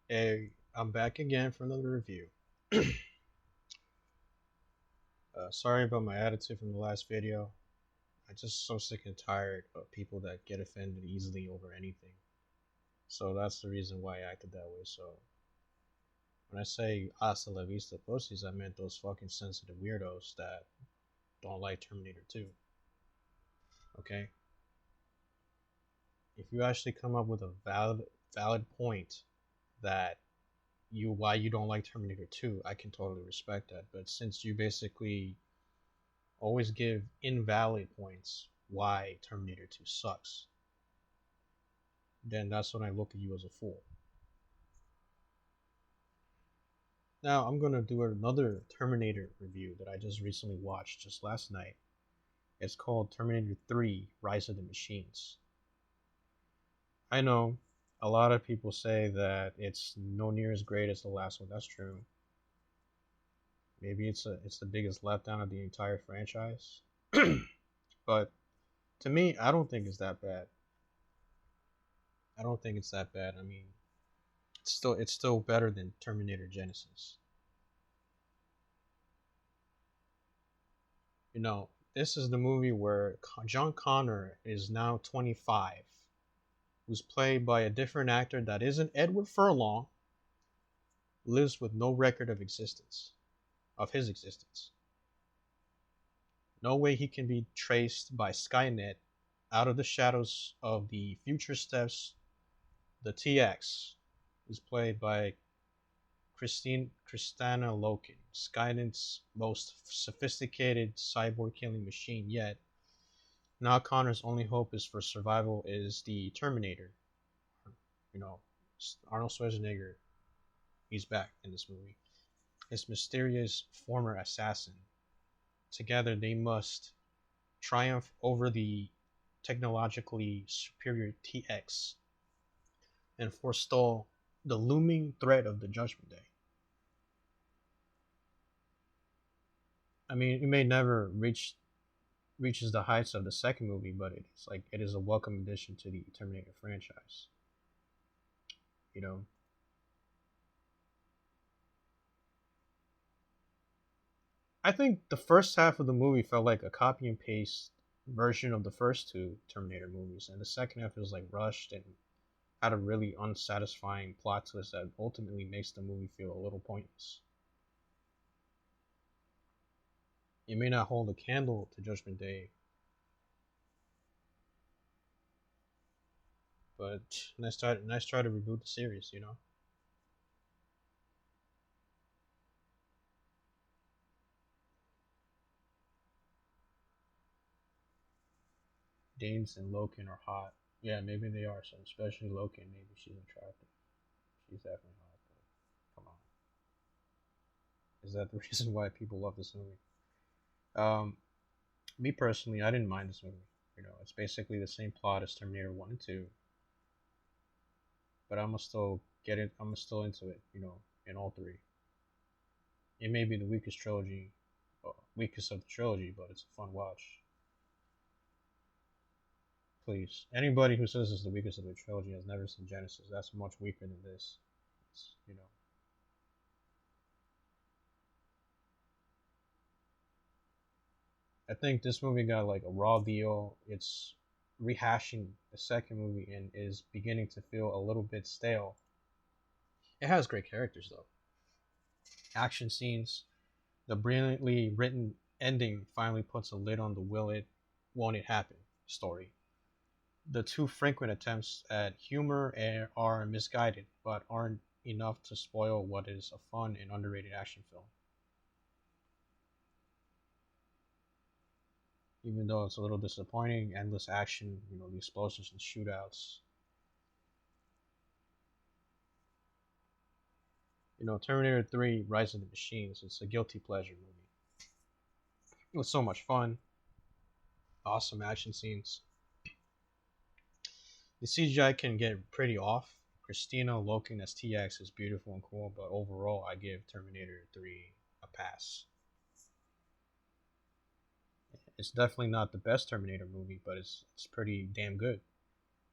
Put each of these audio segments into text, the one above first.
Hey, I'm back again for another review. Sorry about my attitude from the last video. I'm just so sick and tired of people that get offended easily over anything. So that's the reason why I acted that way. So when I say hasta la vista pussies, I meant those fucking sensitive weirdos that don't like Terminator 2. Okay? If you actually come up with a valid point that why you don't like Terminator 2, I can totally respect that. But since you basically always give invalid points why Terminator 2 sucks, then that's when I look at you as a fool. Now, I'm going to do another Terminator review that I just recently watched just last night. It's called Terminator 3 Rise of the Machines. I know a lot of people say that it's no near as great as the last one. That's true. Maybe it's the biggest letdown of the entire franchise. But to me, I don't think it's that bad. I don't think it's that bad. I mean, it's still better than Terminator Genesis. You know, this is the movie where John Connor is now 25, who's played by a different actor that isn't Edward Furlong, lives with no record of his existence. No way he can be traced by Skynet out of the shadows of the future steps. The TX, who's played by Kristana Loken, Skynet's most sophisticated cyborg-killing machine yet. Now Connor's only hope is for survival is the Terminator. You know, Arnold Schwarzenegger. He's back in this movie. His mysterious former assassin. Together they must triumph over the technologically superior TX and forestall the looming threat of the Judgment Day. I mean, it may never reaches the heights of the second movie, but it is a welcome addition to the Terminator franchise. You know, I think the first half of the movie felt like a copy and paste version of the first two Terminator movies, and the second half was like rushed and had a really unsatisfying plot twist that ultimately makes the movie feel a little pointless. It may not hold a candle to Judgment Day, but nice try to reboot the series. You know, Danes and Loken are hot. Yeah, maybe they are. So especially Loken, maybe she's attractive. She's definitely hot. But come on, is that the reason why people love this movie? Um, Me personally, I didn't mind this movie. You know, it's basically the same plot as Terminator One and Two, but I'm still get it. I'm still into it. You know, in all three. It may be the weakest of the trilogy, but it's a fun watch. Please, anybody who says it's the weakest of the trilogy has never seen Genesis. That's much weaker than this. You know, I think this movie got like a raw deal. It's rehashing the second movie and is beginning to feel a little bit stale. It has great characters though. Action scenes, the brilliantly written ending finally puts a lid on the won't it happen story. The too frequent attempts at humor are misguided, but aren't enough to spoil what is a fun and underrated action film. Even though it's a little disappointing, endless action, you know, the explosions and shootouts. You know, Terminator 3 Rise of the Machines, it's a guilty pleasure movie. It was so much fun, awesome action scenes. The CGI can get pretty off. Christina Loken as TX is beautiful and cool, but overall, I give Terminator 3 a pass. It's definitely not the best Terminator movie, but it's pretty damn good.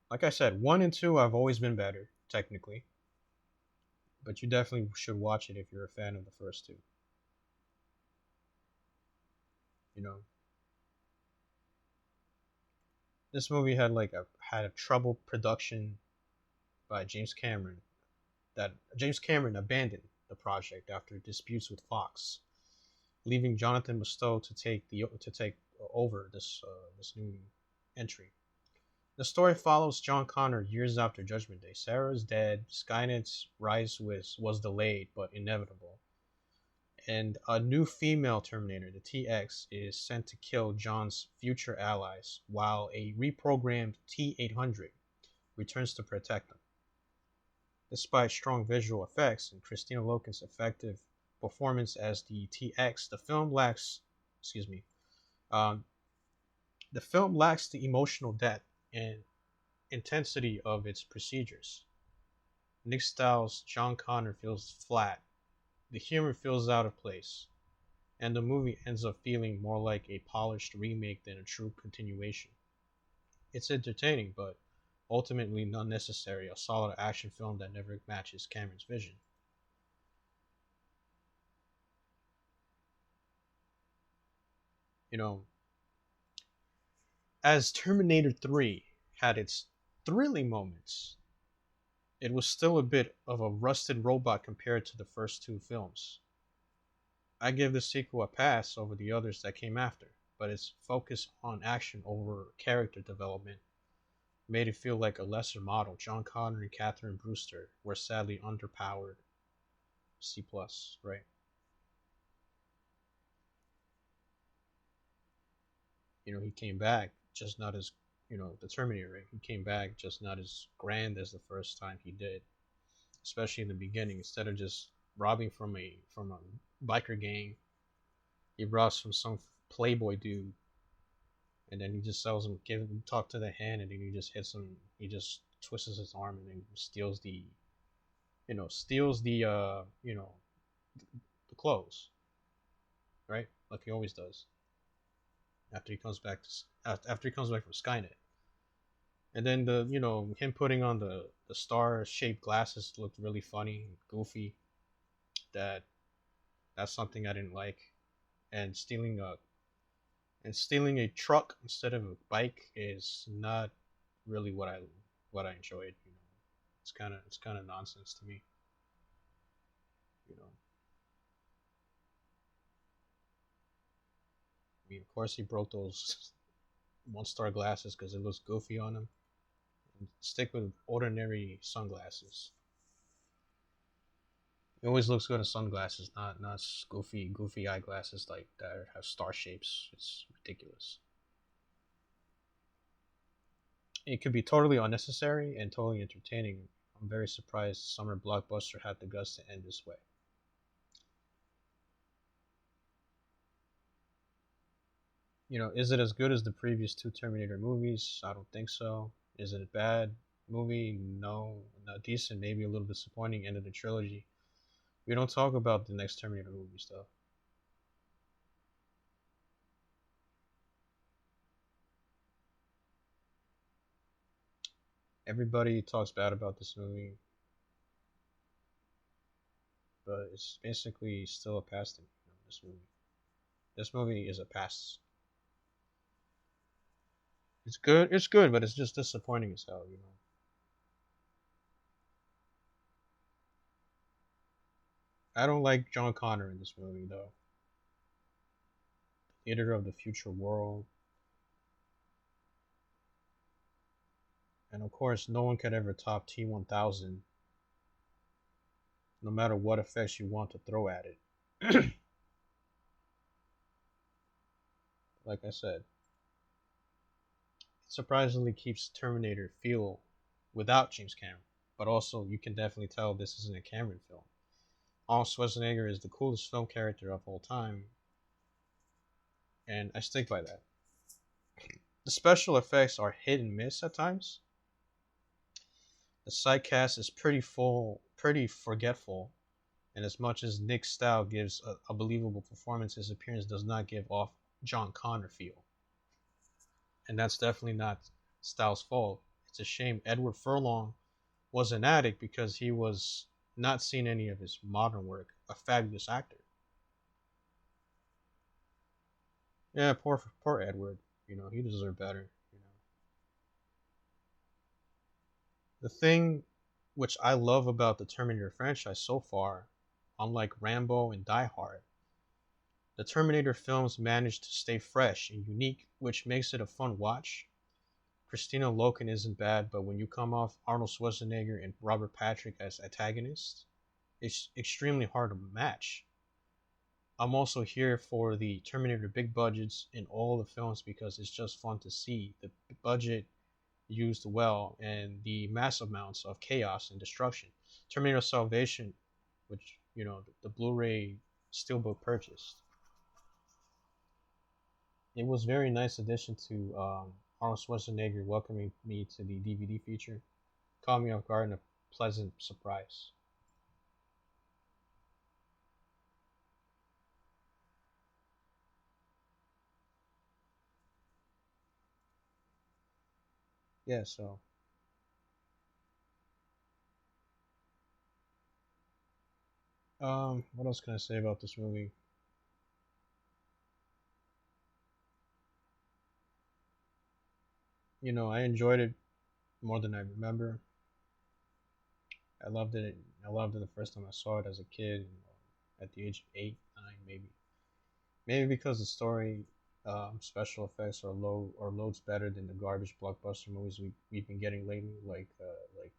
Like I said, 1 and 2 have always been better, technically. but you definitely should watch it if you're a fan of the first two. You know, this movie had a troubled production by James Cameron. That James Cameron abandoned the project after disputes with Fox, leaving Jonathan Musto to take over this new entry. The story follows John Connor years after Judgment Day. Sarah is dead. Skynet's rise was delayed but inevitable, and a new female Terminator, the TX, is sent to kill John's future allies, while a reprogrammed T-800 returns to protect them. Despite strong visual effects and Christina Loken's effective performance as the TX, excuse me, um, the film lacks the emotional depth and intensity of its procedures. Nick Styles' John Connor feels flat, the humor feels out of place, and the movie ends up feeling more like a polished remake than a true continuation. It's entertaining, but ultimately not necessary, a solid action film that never matches Cameron's vision. You know, as Terminator 3 had its thrilling moments, it was still a bit of a rusted robot compared to the first two films. I give the sequel a pass over the others that came after, but its focus on action over character development made it feel like a lesser model. John Connor and Catherine Brewster were sadly underpowered. C plus, right? He came back just not as the Terminator, right? He came back just not as grand as the first time he did, especially in the beginning. Instead of just robbing from a biker gang, he robs from some playboy dude, and then he just sells him, give him talk to the hand, and then he just hits him. He just twists his arm and then steals the clothes, right? Like he always does after he comes back from Skynet. And then him putting on the star shaped glasses looked really funny, goofy. That that's something I didn't like. And stealing a truck instead of a bike is not really what I enjoyed. It's kind of nonsense to me. You know, I mean, of course he broke those one star glasses because it looks goofy on him. And stick with ordinary sunglasses. It always looks good in sunglasses, not goofy eyeglasses like that have star shapes. It's ridiculous. It could be totally unnecessary and totally entertaining. I'm very surprised summer blockbuster had the guts to end this way. Is it as good as the previous two Terminator movies? I don't think so. Is it a bad movie? No. Not decent, maybe a little disappointing end of the trilogy. We don't talk about the next Terminator movies though. Everybody talks bad about this movie, but it's basically still a pass to me. This movie. This movie is a pass. It's good. It's good, but it's just disappointing as hell. I don't like John Connor in this movie though. Leader of the future world, and of course, no one could ever top T1000, no matter what effects you want to throw at it. Like I said, it surprisingly keeps Terminator feel without James Cameron, but also you can definitely tell this isn't a Cameron film. Arnold Schwarzenegger is the coolest film character of all time, and I stick by that. The special effects are hit and miss at times. The side cast is pretty forgetful, and as much as Nick Stowe gives a believable performance, his appearance does not give off John Connor feel. And that's definitely not Stowe's fault. It's a shame Edward Furlong was an addict because he was not seen any of his modern work. A fabulous actor. Yeah, poor Edward. He deserved better. The thing which I love about the Terminator franchise so far, unlike Rambo and Die Hard, the Terminator films manage to stay fresh and unique, which makes it a fun watch. Christina Loken isn't bad, but when you come off Arnold Schwarzenegger and Robert Patrick as antagonists, it's extremely hard to match. I'm also here for the Terminator big budgets in all the films because it's just fun to see the budget used well and the mass amounts of chaos and destruction. Terminator Salvation, which the Blu-ray steelbook purchased, it was a very nice addition to Arnold Schwarzenegger welcoming me to the DVD feature. Caught me off guard and a pleasant surprise. Yeah, so what else can I say about this movie? I enjoyed it more than I remember. I loved it. I loved it the first time I saw it as a kid, at the age of 8, 9, maybe. Maybe because the story, special effects are loads better than the garbage blockbuster movies we've been getting lately, like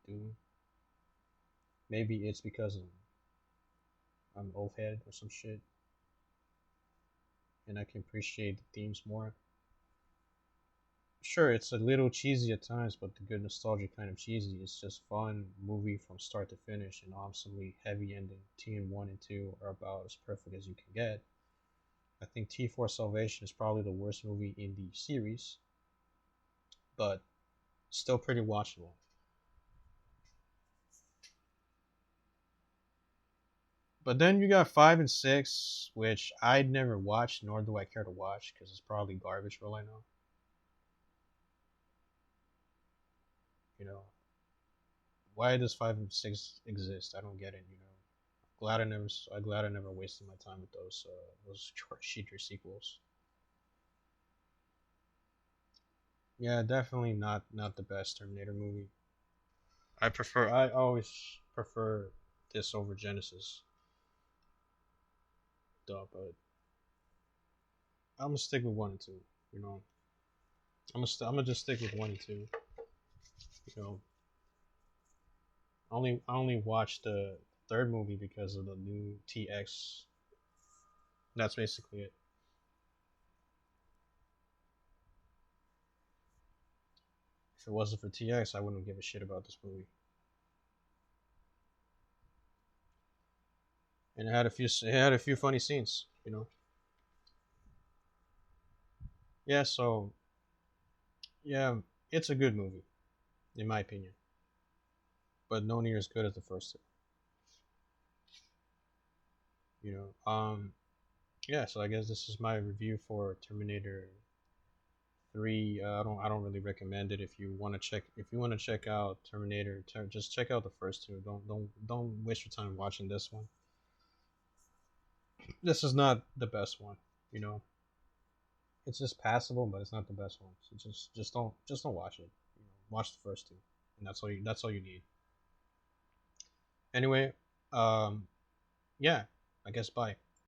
Doom. Maybe it's because I'm an old head or some shit, and I can appreciate the themes more. Sure, it's a little cheesy at times, but the good nostalgia kind of cheesy. It's just fun movie from start to finish, and awesomely heavy ending. TN1 and 2 are about as perfect as you can get. I think T4 Salvation is probably the worst movie in the series, but still pretty watchable. But then you got 5 and 6, which I'd never watched, nor do I care to watch, because it's probably garbage for all I know. You know, why does 5 and 6 exist? I don't get it. I'm glad I never wasted my time with those short cheater sequels. Yeah, definitely not the best Terminator movie. I always prefer this over Genesis, though. But I'm gonna stick with 1 and 2. You know, I'm gonna just stick with 1 and 2. You know, I only watched the third movie because of the new TX. That's basically it. If it wasn't for TX, I wouldn't give a shit about this movie. And it had a few funny scenes. Yeah. So yeah, it's a good movie in my opinion, but no near as good as the first two. Yeah. So I guess this is my review for Terminator 3. I don't really recommend it. If you want to check out Terminator, just check out the first two. Don't waste your time watching this one. This is not the best one. You know, it's just passable, but it's not the best one. So just don't watch it. Watch the first two, and that's all you need. Anyway, yeah, I guess bye.